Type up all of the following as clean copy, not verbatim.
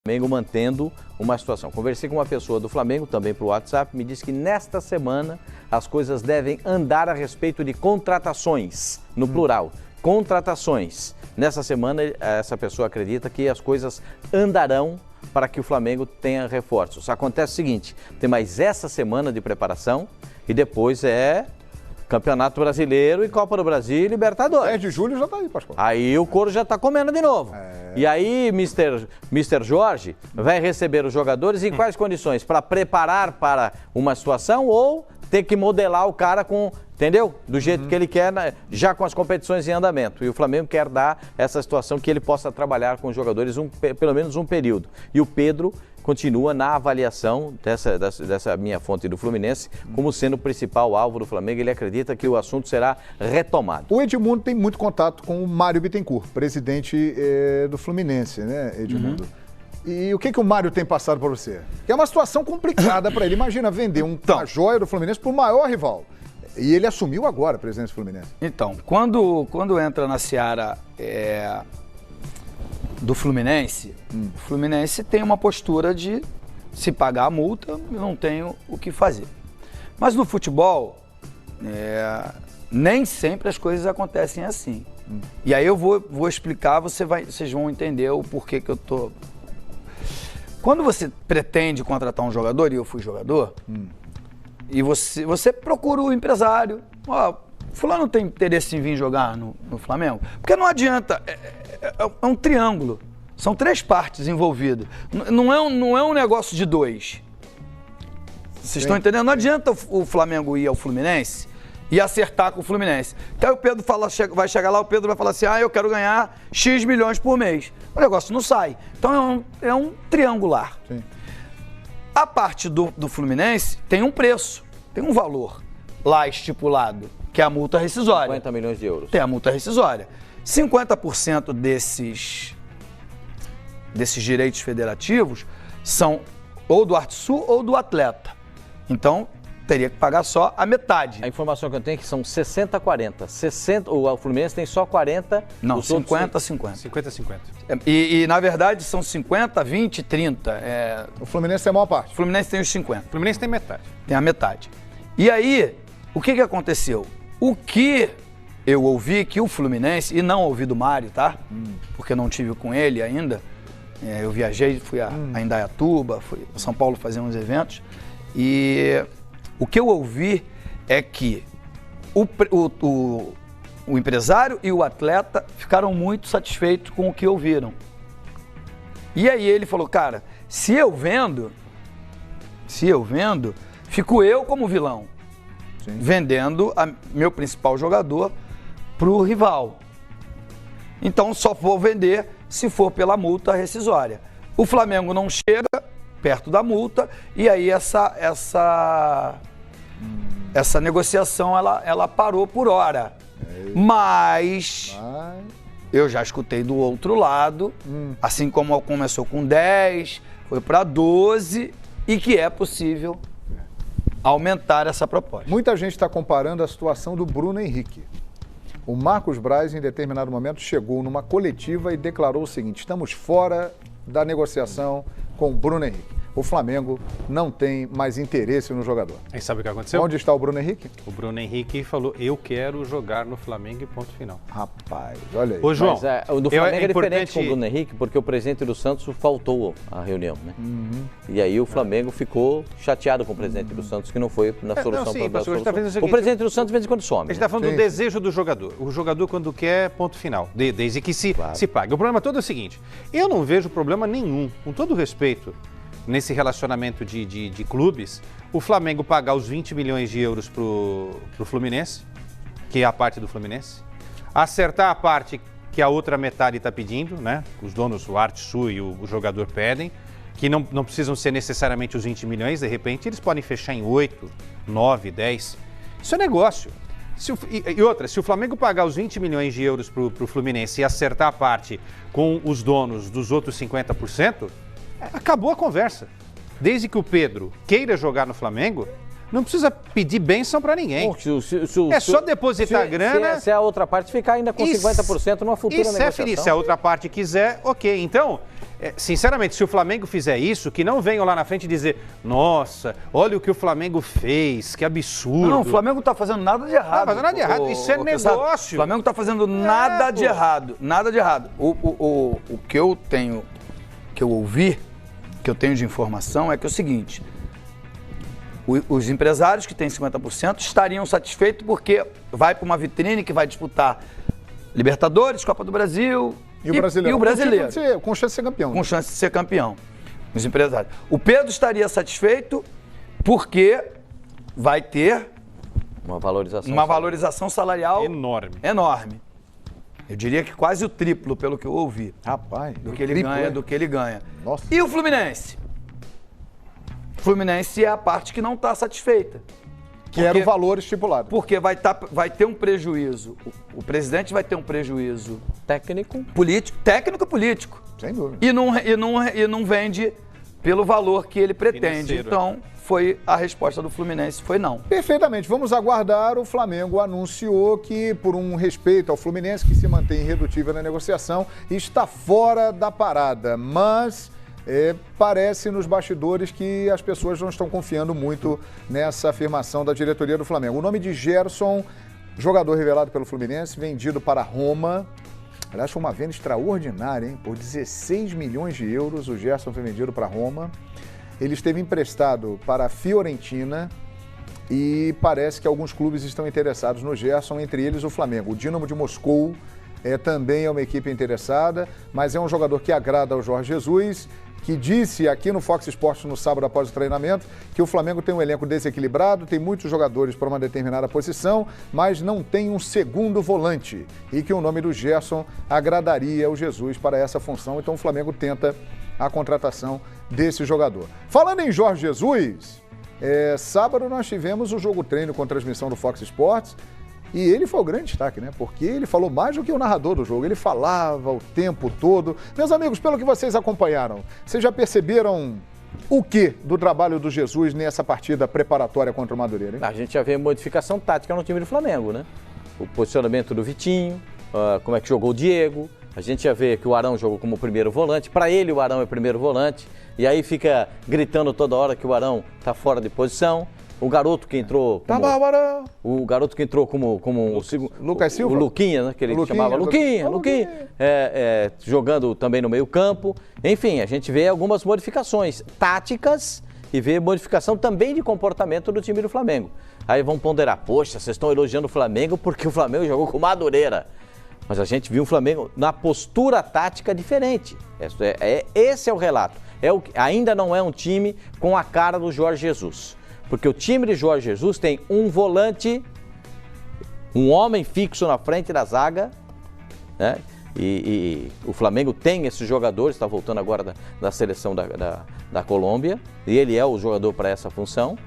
Flamengo mantendo uma situação. Conversei com uma pessoa do Flamengo, também pelo WhatsApp, me disse que nesta semana as coisas devem andar a respeito de contratações, no plural, contratações. Nessa semana, essa pessoa acredita que as coisas andarão para que o Flamengo tenha reforços. Acontece o seguinte, tem mais essa semana de preparação e depois é Campeonato Brasileiro e Copa do Brasil e Libertadores. 10 de julho já tá aí, Pascoal. Aí o couro já tá comendo de novo. E aí, Mr. Jorge vai receber os jogadores em quais condições? Para preparar para uma situação ou ter que modelar o cara com, entendeu? Do jeito que ele quer, já com as competições em andamento. E o Flamengo quer dar essa situação que ele possa trabalhar com os jogadores pelo menos um período. E o Pedro continua na avaliação dessa minha fonte do Fluminense como sendo o principal alvo do Flamengo. Ele acredita que o assunto será retomado. O Edmundo tem muito contato com o Mário Bittencourt, presidente do Fluminense, né, Edmundo? E o que o Mário tem passado para você? Que é uma situação complicada para ele. Imagina vender uma joia do Fluminense para o maior rival. E ele assumiu agora a presidência do Fluminense. Então, quando entra na seara do Fluminense, o Fluminense tem uma postura de se pagar a multa, eu não tenho o que fazer. Mas no futebol, nem sempre as coisas acontecem assim. E aí eu vou explicar, vocês vão entender o porquê que eu tô... Quando você pretende contratar um jogador, e eu fui jogador, e você procura o empresário, fulano tem interesse em vir jogar no Flamengo? Porque não adianta, é um triângulo, são 3 partes envolvidas, não é um negócio de 2. Vocês estão entendendo? Não adianta o Flamengo ir ao Fluminense e acertar com o Fluminense. Então o Pedro vai chegar lá, o Pedro vai falar assim, eu quero ganhar X milhões por mês. O negócio não sai. Então é um triangular. Sim. A parte do Fluminense tem um preço, tem um valor lá estipulado, que é a multa rescisória. 50 milhões de euros. Tem a multa rescisória. 50% desses direitos federativos são ou do Artsul ou do atleta. Então, teria que pagar só a metade. A informação que eu tenho é que são 60-40. O Fluminense tem só 40. Não, 50-50. 50-50. E, na verdade, são 50, 20, 30. O Fluminense tem a maior parte. O Fluminense tem os 50. O Fluminense tem metade. Tem a metade. E aí, o que aconteceu? O que eu ouvi que o Fluminense, e não ouvi do Mário, tá? Porque não tive com ele ainda. Eu viajei, fui a Indaiatuba, fui a São Paulo fazer uns eventos. E o que eu ouvi é que o empresário e o atleta ficaram muito satisfeitos com o que ouviram. E aí ele falou, cara, se eu vendo, fico eu como vilão. Sim. Vendendo meu principal jogador pro rival. Então só vou vender se for pela multa rescisória. O Flamengo não chega perto da multa e aí essa negociação ela parou por hora. Mas eu já escutei do outro lado, assim como começou com 10, foi para 12 e que é possível aumentar essa proposta. Muita gente está comparando a situação do Bruno Henrique. O Marcos Braz, em determinado momento, chegou numa coletiva e declarou o seguinte: estamos fora da negociação com o Bruno Henrique. O Flamengo não tem mais interesse no jogador. E sabe o que aconteceu? Onde está o Bruno Henrique? O Bruno Henrique falou, eu quero jogar no Flamengo e ponto final. Rapaz, olha aí. Ô, João, mas, o do Flamengo é diferente com o Bruno Henrique, porque o presidente do Santos faltou à reunião, né? E aí o Flamengo ficou chateado com o presidente do Santos, que não foi na solução. O presidente do Santos, de vez em quando, some. A gente está falando do desejo do jogador. O jogador, quando quer, ponto final. Desde que se pague. O problema todo é o seguinte, eu não vejo problema nenhum, com todo respeito, nesse relacionamento de clubes, o Flamengo pagar os 20 milhões de euros pro Fluminense, que é a parte do Fluminense, acertar a parte que a outra metade está pedindo, né? Os donos, o Artsul e o jogador pedem, que não precisam ser necessariamente os 20 milhões, de repente eles podem fechar em 8, 9, 10. Isso é negócio. E outra, se o Flamengo pagar os 20 milhões de euros pro Fluminense e acertar a parte com os donos dos outros 50%, acabou a conversa. Desde que o Pedro queira jogar no Flamengo, não precisa pedir bênção para ninguém. É só depositar a grana. Se a outra parte ficar ainda com 50% numa futura negociação. Se a outra parte quiser, ok. Então, sinceramente, se o Flamengo fizer isso, que não venham lá na frente dizer, nossa, olha o que o Flamengo fez, que absurdo. Não, o Flamengo não tá fazendo nada de errado. Não tá fazendo nada de errado, isso é negócio. O Flamengo não tá fazendo nada de errado, nada de errado. O que eu tenho, que eu ouvi, que eu tenho de informação é que é o seguinte, os empresários que têm 50% estariam satisfeitos porque vai para uma vitrine que vai disputar Libertadores, Copa do Brasil e o brasileiro. Com chance de ser campeão. Com chance de ser campeão, os empresários. O Pedro estaria satisfeito porque vai ter uma valorização salarial enorme. Eu diria que quase o triplo, pelo que eu ouvi. Rapaz, do que ele ganha. Nossa. E o Fluminense? O Fluminense é a parte que não está satisfeita. Que era o valor estipulado. Porque vai ter um prejuízo. O presidente vai ter um prejuízo técnico e político. Sem dúvida. E não vende pelo valor que ele pretende. Financeiro. Então, a resposta do Fluminense foi não. Perfeitamente. Vamos aguardar. O Flamengo anunciou que, por um respeito ao Fluminense, que se mantém irredutível na negociação, está fora da parada. Mas parece nos bastidores que as pessoas não estão confiando muito nessa afirmação da diretoria do Flamengo. O nome de Gerson, jogador revelado pelo Fluminense, vendido para Roma. Aliás, foi uma venda extraordinária, hein? Por 16 milhões de euros, o Gerson foi vendido para Roma. Ele esteve emprestado para a Fiorentina e parece que alguns clubes estão interessados no Gerson, entre eles o Flamengo. O Dínamo de Moscou também é uma equipe interessada, mas é um jogador que agrada ao Jorge Jesus, que disse aqui no Fox Sports no sábado após o treinamento que o Flamengo tem um elenco desequilibrado, tem muitos jogadores para uma determinada posição, mas não tem um segundo volante e que o nome do Gerson agradaria ao Jesus para essa função. Então o Flamengo tenta a contratação desse jogador. Falando em Jorge Jesus, sábado nós tivemos o jogo treino com transmissão do Fox Sports e ele foi o grande destaque, né? Porque ele falou mais do que o narrador do jogo, ele falava o tempo todo. Meus amigos, pelo que vocês acompanharam, vocês já perceberam o que do trabalho do Jesus nessa partida preparatória contra o Madureira, hein? A gente já vê modificação tática no time do Flamengo, né? O posicionamento do Vitinho, como é que jogou o Diego. A gente já vê que o Arão jogou como primeiro volante. Para ele, o Arão é primeiro volante. E aí fica gritando toda hora que o Arão está fora de posição. O garoto que entrou como... O garoto que entrou como Lucas Silva? O Luquinha, né? Que ele chamava Luquinha. Jogando também no meio campo. Enfim, a gente vê algumas modificações táticas e vê modificação também de comportamento do time do Flamengo. Aí vão ponderar, poxa, vocês estão elogiando o Flamengo porque o Flamengo jogou com Madureira. Mas a gente viu o Flamengo na postura tática diferente. Esse é o relato. Ainda não é um time com a cara do Jorge Jesus. Porque o time de Jorge Jesus tem um volante, um homem fixo na frente da zaga, né? E o Flamengo tem esses jogadores, está voltando agora da seleção da Colômbia, e ele é o jogador para essa função.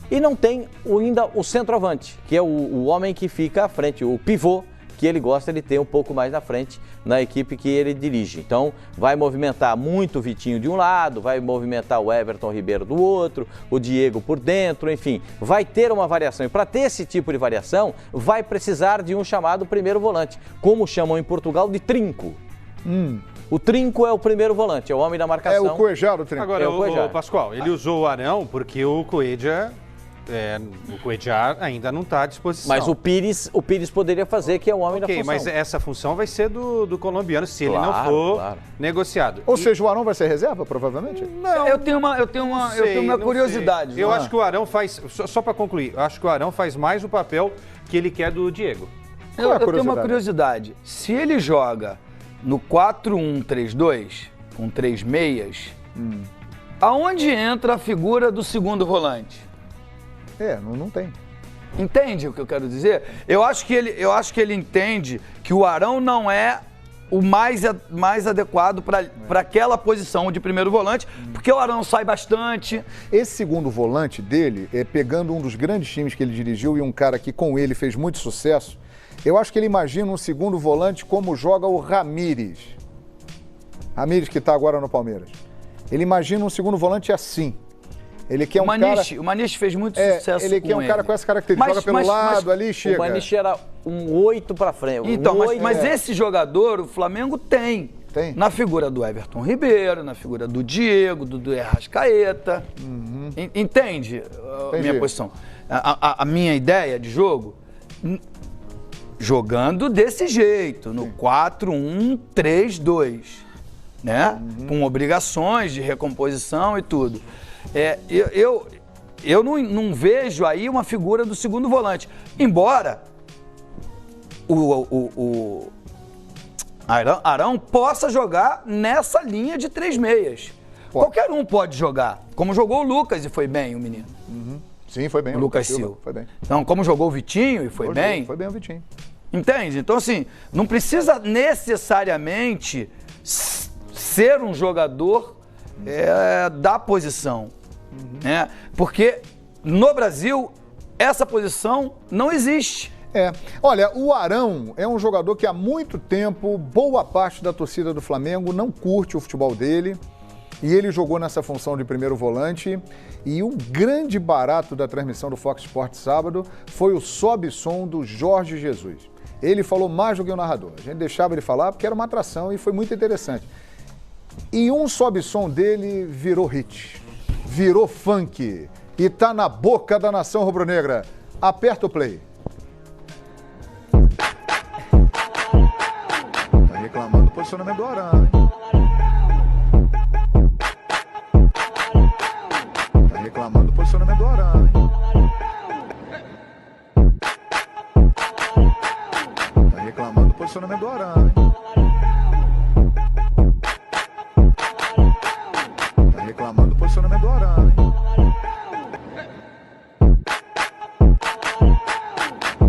E não tem ainda o centroavante, que é o homem que fica à frente, o pivô, que ele gosta de ter um pouco mais na frente na equipe que ele dirige. Então, vai movimentar muito o Vitinho de um lado, vai movimentar o Everton Ribeiro do outro, o Diego por dentro, enfim, vai ter uma variação. E para ter esse tipo de variação, vai precisar de um chamado primeiro volante, como chamam em Portugal de trinco. O trinco é o primeiro volante, é o homem da marcação. É o Coedjar, o trinco. Agora, o Pascoal, ele usou o Arão porque o Coedjar... o Coedjar ainda não está à disposição. Mas o Pires poderia fazer, que é o homem da função. Mas essa função vai ser do colombiano, se ele não for negociado. Ou seja, o Arão vai ser reserva, provavelmente? Não. Eu tenho uma curiosidade. Eu acho que o Arão faz, só para concluir, eu acho que o Arão faz mais o papel que ele quer do Diego. Eu tenho uma curiosidade. Se ele joga no 4-1-3-2, com 3 meias, aonde entra a figura do segundo volante? Não tem. Entende o que eu quero dizer? Eu acho que ele entende que o Arão não é o mais adequado para aquela posição de primeiro volante, porque o Arão sai bastante. Esse segundo volante dele, pegando um dos grandes times que ele dirigiu e um cara que com ele fez muito sucesso, eu acho que ele imagina um segundo volante como joga o Ramírez. Ramírez, que está agora no Palmeiras. Ele imagina um segundo volante assim. Ele quer o Maniche fez muito sucesso ele quer um cara com essa característica, joga pelo lado ali e chega. O Maniche era um 8 para frente. Então, mas esse jogador o Flamengo tem. Tem? Na figura do Everton Ribeiro, na figura do Diego, do Arrascaeta. Entende a minha posição? A minha ideia de jogo? Jogando desse jeito, no 4-1-3-2, né? Com obrigações de recomposição e tudo. Eu não vejo aí uma figura do segundo volante. Embora o Arão possa jogar nessa linha de 3 meias. Qualquer um pode jogar. Como jogou o Lucas e foi bem, o menino. Sim, foi bem. O Lucas Silva. Foi bem. Então, como jogou o Vitinho e foi bem. Foi bem o Vitinho. Entende? Então, assim, não precisa necessariamente ser um jogador da posição. Né? Porque no Brasil, essa posição não existe. Olha, o Arão é um jogador que há muito tempo, boa parte da torcida do Flamengo não curte o futebol dele. E ele jogou nessa função de primeiro volante. E o grande barato da transmissão do Fox Sports sábado foi o sobe-som do Jorge Jesus. Ele falou mais do que o narrador. A gente deixava ele falar porque era uma atração e foi muito interessante. E um sobe-som dele virou hit, virou funk e tá na boca da nação rubro-negra. Aperta o play. Tá reclamando do posicionamento do Arão, hein? Tá reclamando do posicionamento do Arão, hein? Tá reclamando do posicionamento do Arão, hein? Tá reclamando do posicionamento do Arão, hein?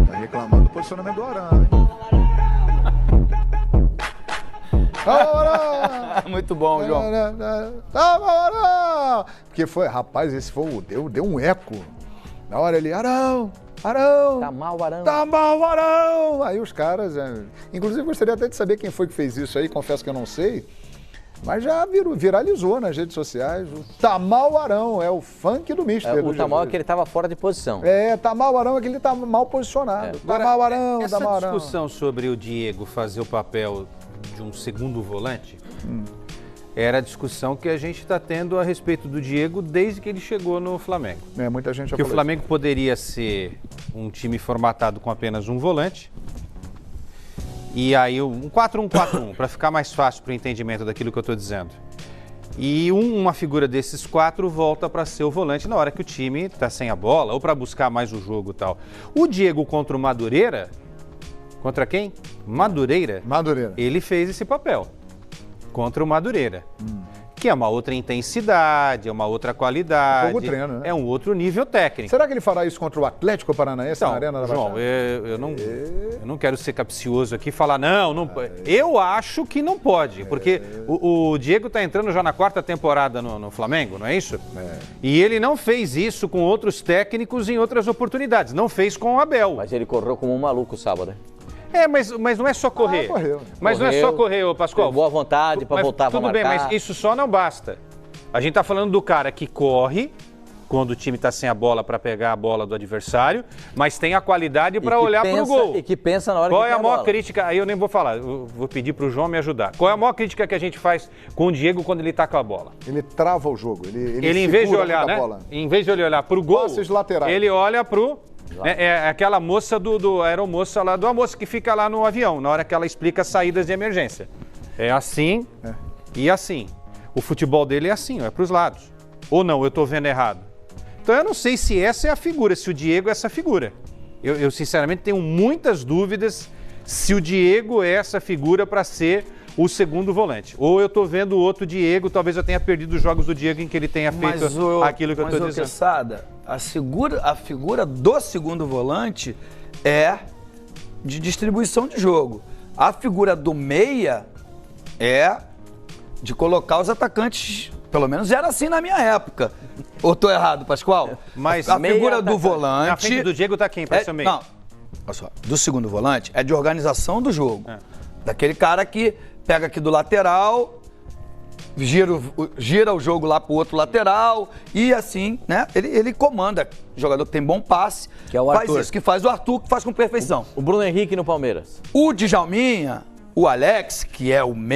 Tá reclamando do posicionamento do Arão, hein? Muito bom, João. Porque foi, rapaz, esse foi, deu um eco. Na hora ele, Arão. Tá mal, Arão. Tá mal, Arão. Aí os caras, inclusive gostaria até de saber quem foi que fez isso aí, confesso que eu não sei. Mas já viralizou nas redes sociais. O Tamal Arão, é o funk do mister. O Tamal é que ele estava fora de posição. Tamal Arão é que ele tá mal posicionado. Tamal Arão, essa Tamal Arão. discussão sobre o Diego fazer o papel de um segundo volante era a discussão que a gente está tendo a respeito do Diego desde que ele chegou no Flamengo. Muita gente já que o falou Flamengo poderia ser um time formatado com apenas um volante. E aí um 4-1-4-1, para ficar mais fácil para o entendimento daquilo que eu estou dizendo. E uma figura desses 4 volta para ser o volante na hora que o time está sem a bola ou para buscar mais o jogo e tal. O Diego contra o Madureira, contra quem? Madureira. Ele fez esse papel contra o Madureira. Que é uma outra intensidade, é uma outra qualidade, treino, né? É um outro nível técnico. Será que ele fará isso contra o Atlético Paranaense na Arena da João, Baixada? eu não quero ser capcioso aqui e falar, não, eu acho que não pode, porque o Diego está entrando já na 4ª temporada no Flamengo, não é isso? E ele não fez isso com outros técnicos em outras oportunidades, não fez com o Abel. Mas ele correu como um maluco sábado, né? Mas não é só correr. Correu. Mas não é só correr, ô Pascoal. Boa vontade para voltar para marcar. Tudo bem, mas isso só não basta. A gente tá falando do cara que corre quando o time tá sem a bola para pegar a bola do adversário, mas tem a qualidade para olhar pro gol. E que pensa na hora Qual que é a maior crítica? Aí eu nem vou falar, eu vou pedir pro João me ajudar. Qual é a maior crítica que a gente faz com o Diego quando ele tá com a bola? Ele trava o jogo. Ele em vez de olhar, né? Em vez de ele olhar pro gol, ele olha pro... É aquela moça a aeromoça lá a moça que fica lá no avião, na hora que ela explica as saídas de emergência. É assim e assim. O futebol dele é assim, é pros lados. Ou não, eu tô vendo errado. Então eu não sei se essa é a figura, se o Diego é essa figura. Eu sinceramente tenho muitas dúvidas se o Diego é essa figura para ser o segundo volante. Ou eu tô vendo o outro Diego, talvez eu tenha perdido os jogos do Diego em que ele tenha feito aquilo que eu tô dizendo. Quesada, a figura do segundo volante é de distribuição de jogo. A figura do meia é de colocar os atacantes, pelo menos era assim na minha época. Ou tô errado, Pascoal? Mas a figura do volante... Na frente do Diego tá quem para ser meio? Não, olha só, do segundo volante é de organização do jogo. Daquele cara que pega aqui do lateral, gira o jogo lá pro outro lateral e assim, né? Ele comanda. O jogador que tem bom passe, que é o Arthur. Faz isso, que faz o Arthur, que faz com perfeição. O Bruno Henrique no Palmeiras. O Djalminha, o Alex, que é o meio.